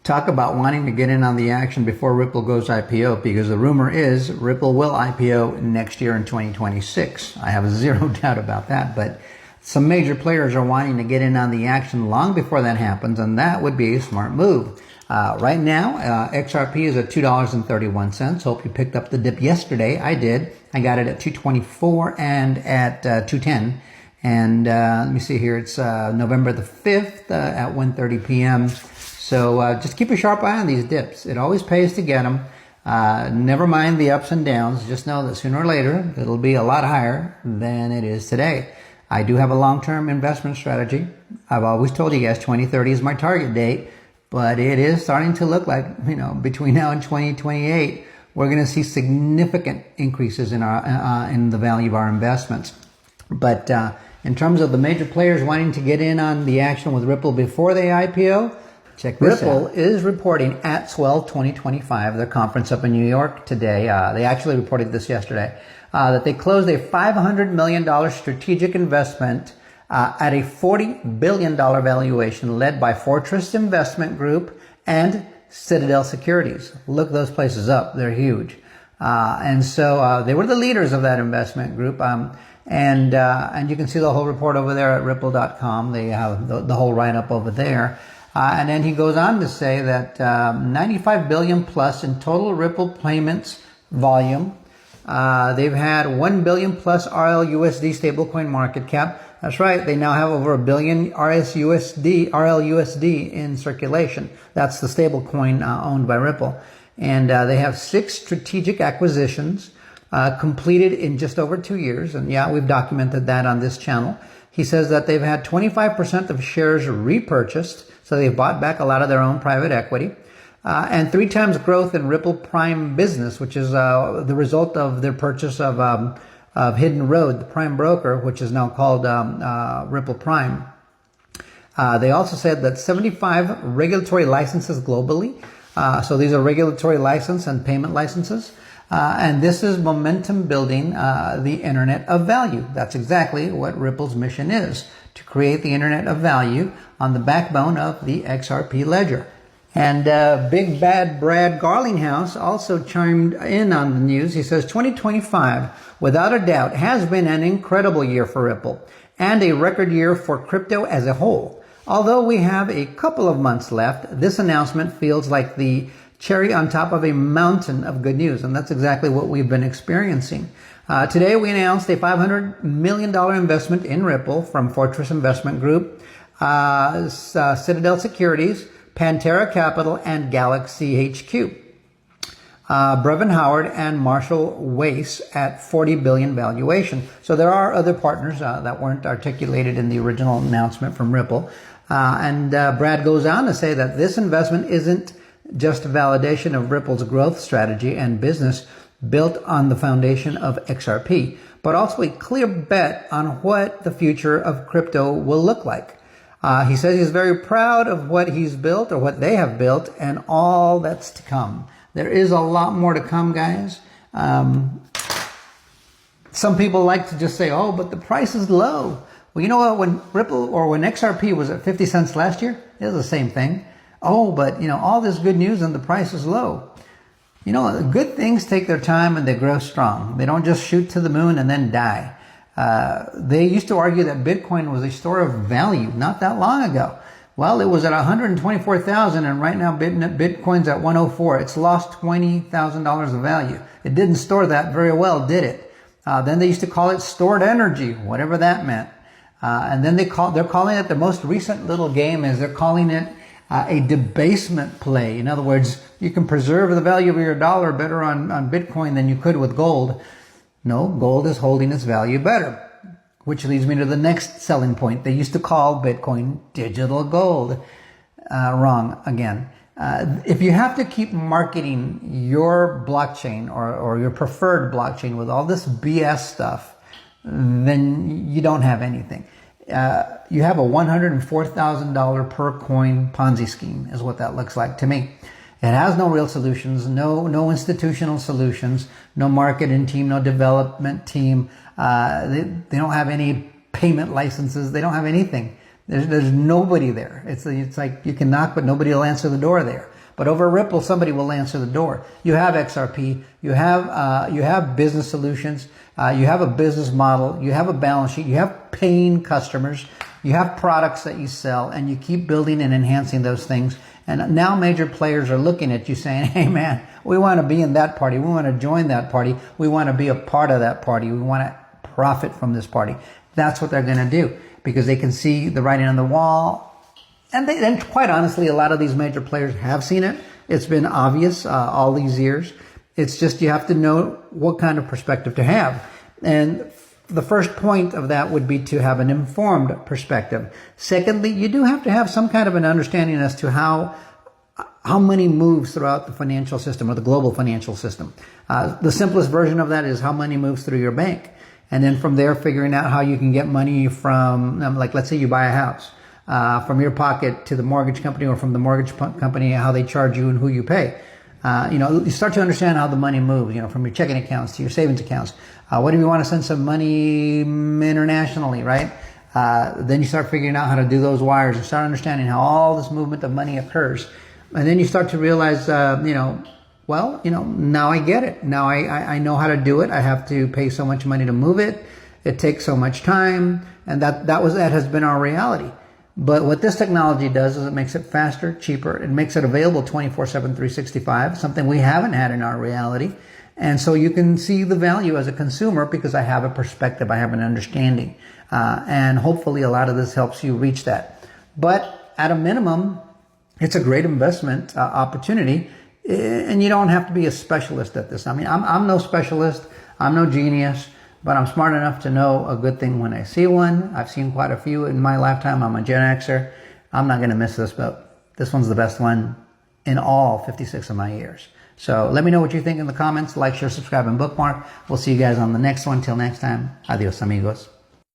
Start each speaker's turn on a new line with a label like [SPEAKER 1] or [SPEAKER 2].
[SPEAKER 1] Talk about wanting to get in on the action before Ripple goes IPO, because the rumor is Ripple will IPO next year in 2026. I have zero doubt about that, but some major players are wanting to get in on the action long before that happens, and that would be a smart move. Right now, XRP is at $2.31. Hope you picked up the dip yesterday. I did. I got it at 224 and at 210. And let me see here. It's November the 5th at 1:30 p.m. So just keep a sharp eye on these dips. It always pays to get them. Never mind the ups and downs. Just know that sooner or later, it'll be a lot higher than it is today. I do have a long-term investment strategy. I've always told you guys 2030 is my target date, but it is starting to look like, between now and 2028, we're going to see significant increases in in the value of our investments. But in terms of the major players wanting to get in on the action with Ripple before they IPO, check this out. Ripple is reporting at Swell 2025, their conference up in New York today. They actually reported this yesterday, that they closed a $500 million strategic investment at a $40 billion valuation led by Fortress Investment Group and Citadel Securities. Look those places up. They're huge. And so they were the leaders of that investment group. And you can see the whole report over there at ripple.com. They have the whole write-up over there. And then he goes on to say that 95 billion plus in total Ripple payments volume. They've had 1 billion plus RLUSD stablecoin market cap. That's right. They now have over 1 billion RLUSD in circulation. That's the stablecoin owned by Ripple. And they have 6 strategic acquisitions completed in just over 2 years. And yeah, we've documented that on this channel. He says that they've had 25% of shares repurchased. So they've bought back a lot of their own private equity. And 3 times growth in Ripple Prime business, which is the result of their purchase of Hidden Road, the prime broker, which is now called Ripple Prime. They also said that 75 regulatory licenses globally. So these are regulatory license and payment licenses. And this is momentum building the Internet of Value. That's exactly what Ripple's mission is, to create the Internet of Value on the backbone of the XRP ledger. And Big Bad Brad Garlinghouse also chimed in on the news. He says 2025, without a doubt, has been an incredible year for Ripple and a record year for crypto as a whole. Although we have a couple of months left, this announcement feels like the cherry on top of a mountain of good news, and that's exactly what we've been experiencing. Today, we announced a $500 million investment in Ripple from Fortress Investment Group, Citadel Securities, Pantera Capital, and Galaxy HQ. Brevin Howard and Marshall Weiss at $40 billion valuation. So there are other partners that weren't articulated in the original announcement from Ripple. And Brad goes on to say that this investment isn't just a validation of Ripple's growth strategy and business built on the foundation of XRP, but also a clear bet on what the future of crypto will look like. He says he's very proud of what he's built, or what they have built, and all that's to come. There is a lot more to come, guys. Some people like to just say, oh, but the price is low. Well, you know what? When Ripple, or when XRP was at 50 cents last year, it was the same thing. Oh, but, all this good news and the price is low. Good things take their time and they grow strong. They don't just shoot to the moon and then die. They used to argue that Bitcoin was a store of value not that long ago. Well, it was at 124,000, and right now Bitcoin's at 104. It's lost $20,000 of value. It didn't store that very well, did it? Then they used to call it stored energy, whatever that meant. And then they're calling it, the most recent little game is they're calling it a debasement play. In other words, you can preserve the value of your dollar better on Bitcoin than you could with gold. No, gold is holding its value better, which leads me to the next selling point. They used to call Bitcoin digital gold. Wrong again. If you have to keep marketing your blockchain or your preferred blockchain with all this BS stuff, then you don't have anything. You have a $104,000 per coin Ponzi scheme is what that looks like to me. It has no real solutions, no institutional solutions, no marketing team, no development team. They don't have any payment licenses. They don't have anything. There's nobody there. It's like you can knock, but nobody will answer the door there. But over Ripple, somebody will answer the door. You have XRP, you have business solutions, you have a business model, you have a balance sheet, you have paying customers, you have products that you sell, and you keep building and enhancing those things. And now major players are looking at you saying, hey man, we want to be in that party. We want to join that party. We want to be a part of that party. We want to profit from this party. That's what they're going to do because they can see the writing on the wall. And quite honestly, a lot of these major players have seen it. It's been obvious all these years. It's just you have to know what kind of perspective to have. And the first point of that would be to have an informed perspective. Secondly, you do have to have some kind of an understanding as to how money moves throughout the financial system or the global financial system. The simplest version of that is how money moves through your bank. And then from there, figuring out how you can get money from, like, let's say you buy a house, from your pocket to the mortgage company, or from the mortgage company, how they charge you and who you pay. You start to understand how the money moves, from your checking accounts to your savings accounts. What if you want to send some money internationally, right? Then you start figuring out how to do those wires and start understanding how all this movement of money occurs. And then you start to realize, now I get it. Now I know how to do it. I have to pay so much money to move it. It takes so much time. And that has been our reality. But what this technology does is it makes it faster, cheaper. It makes it available 24/7, 365, something we haven't had in our reality. And so you can see the value as a consumer because I have a perspective, I have an understanding. And hopefully a lot of this helps you reach that. But at a minimum, it's a great investment opportunity. And you don't have to be a specialist at this. I mean, I'm no specialist. I'm no genius. But I'm smart enough to know a good thing when I see one. I've seen quite a few in my lifetime. I'm a Gen Xer. I'm not going to miss this, but this one's the best one in all 56 of my years. So let me know what you think in the comments. Like, share, subscribe, and bookmark. We'll see you guys on the next one. Till next time, adios, amigos.